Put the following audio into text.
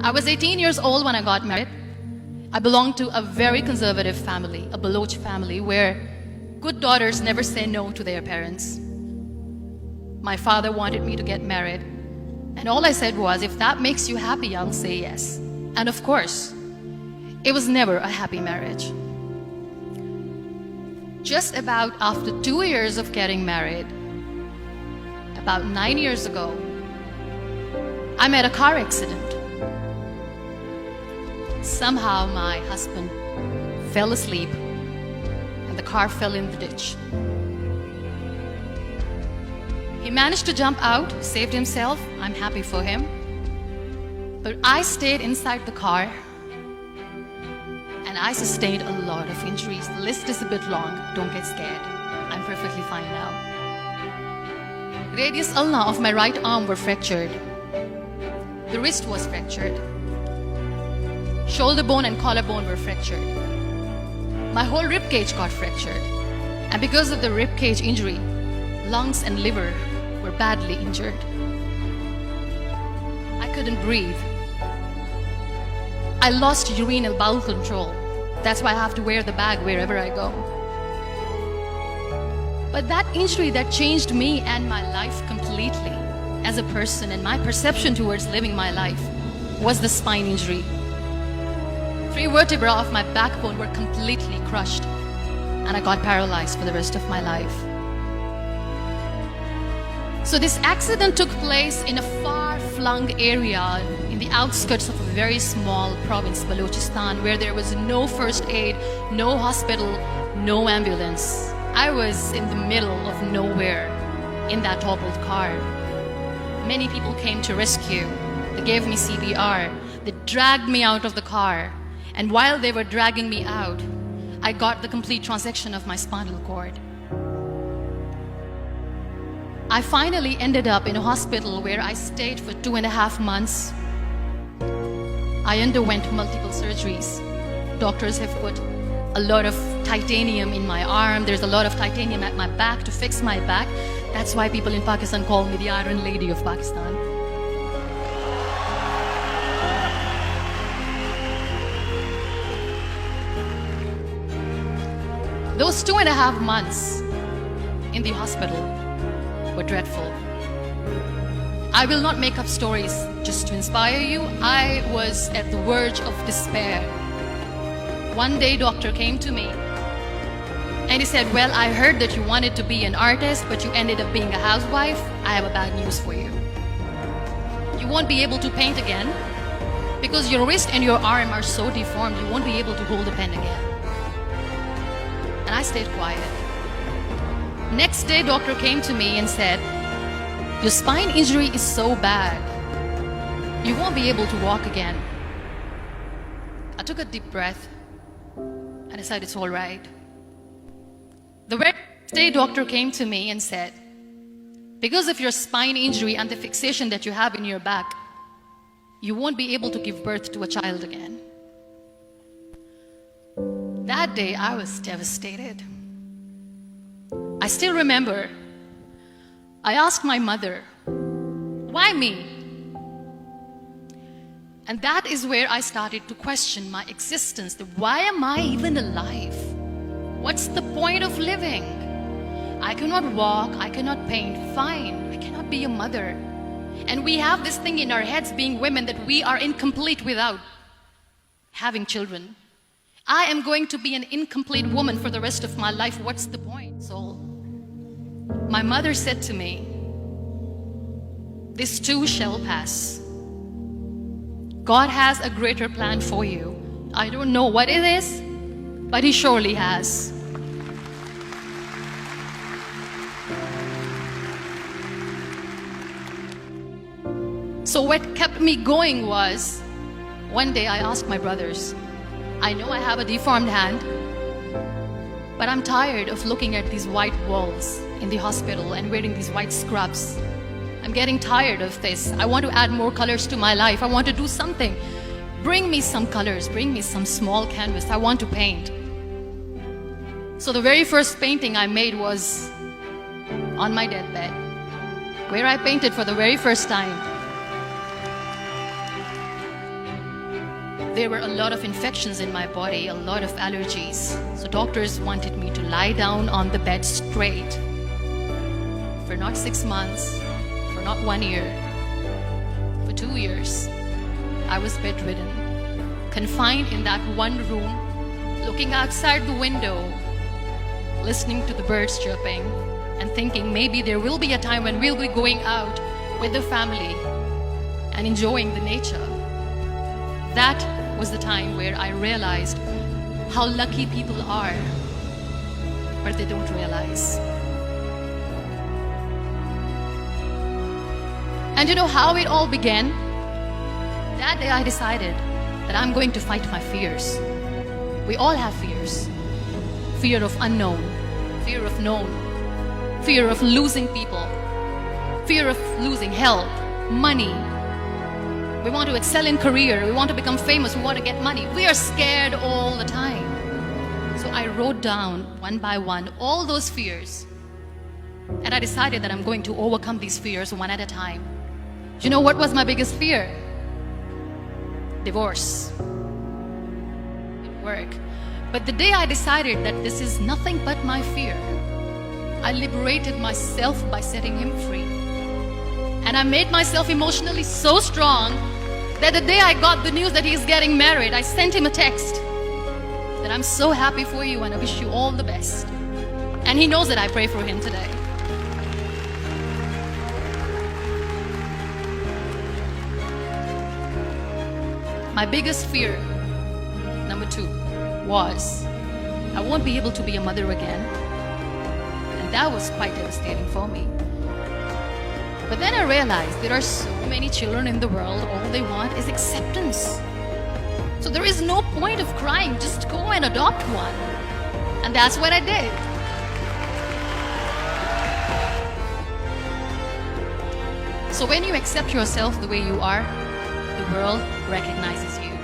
I was 18 years old when I got married. I belonged to a very conservative family, a Baloch family, where good daughters never say no to their parents. My father wanted me to get married, and all I said was, if that makes you happy, I'll say yes. And of course, it was never a happy marriage. Just about after 2 years of getting married, about 9 years ago, I met a car accident. Somehow my husband fell asleep and the car fell in the ditch. He managed to jump out, saved himself. I'm happy for him. But I stayed inside the car and I sustained a lot of injuries. The list is a bit long. Don't get scared. I'm perfectly fine now. Radius ulna of my right arm were fractured. The wrist was fractured. Shoulder bone and collarbone were fractured. My whole rib cage got fractured. And because of the rib cage injury, lungs and liver were badly injured. I couldn't breathe. I lost urine and bowel control. That's why I have to wear the bag wherever I go. But that injury that changed me and my life completely as a person and my perception towards living my life was the spine injury. 3 vertebrae of my backbone were completely crushed and I got paralyzed for the rest of my life. So this accident took place in a far-flung area in the outskirts of a very small province, Balochistan, where there was no first aid, no hospital, no ambulance. I was in the middle of nowhere in that toppled car. Many people came to rescue. They gave me CPR. They dragged me out of the car. And while they were dragging me out, I got the complete transection of my spinal cord. I finally ended up in a hospital where I stayed for 2.5 months. I underwent multiple surgeries. Doctors have put a lot of titanium in my arm. There's a lot of titanium at my back to fix my back. That's why people in Pakistan call me the Iron Lady of Pakistan. Those 2.5 months in the hospital were dreadful. I will not make up stories just to inspire you. I was at the verge of despair. One day, doctor came to me and he said, well, I heard that you wanted to be an artist, but you ended up being a housewife. I have a bad news for you. You won't be able to paint again because your wrist and your arm are so deformed, you won't be able to hold a pen again. And I stayed quiet. Next day, doctor came to me and said, your spine injury is so bad, you won't be able to walk again. I took a deep breath and I said, it's all right. The very next day, doctor came to me and said, because of your spine injury and the fixation that you have in your back, you won't be able to give birth to a child again. That day, I was devastated. I still remember, I asked my mother, why me? And that is where I started to question my existence. Why am I even alive? What's the point of living? I cannot walk, I cannot paint, fine, I cannot be a mother. And we have this thing in our heads, being women, that we are incomplete without having children. I am going to be an incomplete woman for the rest of my life. What's the point? So my mother said to me, this too shall pass. God has a greater plan for you. I don't know what it is, but He surely has. So what kept me going was, one day I asked my brothers, I know I have a deformed hand, but I'm tired of looking at these white walls in the hospital and wearing these white scrubs. I'm getting tired of this. I want to add more colors to my life. I want to do something. Bring me some colors, bring me some small canvas. I want to paint. So the very first painting I made was on my deathbed, where I painted for the very first time. There were a lot of infections in my body, a lot of allergies. So doctors wanted me to lie down on the bed straight for not 6 months, for not 1 year, for 2 years. I was bedridden, confined in that one room, looking outside the window, listening to the birds chirping, and thinking maybe there will be a time when we'll be going out with the family and enjoying the nature. That was the time where I realized how lucky people are, but they don't realize. And you know how it all began? That day I decided that I'm going to fight my fears. We all have fears. Fear of unknown, fear of known, fear of losing people, fear of losing health, money. We want to excel in career, we want to become famous, we want to get money. We are scared all the time. So I wrote down one by one all those fears. And I decided that I'm going to overcome these fears one at a time. Do you know what was my biggest fear? Divorce. It worked. But the day I decided that this is nothing but my fear, I liberated myself by setting him free. And I made myself emotionally so strong that the day I got the news that he's getting married, I sent him a text that I'm so happy for you and I wish you all the best. And he knows that I pray for him today. My biggest fear, number 2, was I won't be able to be a mother again. And that was quite devastating for me. But then I realized there are so many children in the world, all they want is acceptance. So there is no point of crying, just go and adopt one. And that's what I did. So when you accept yourself the way you are, the world recognizes you.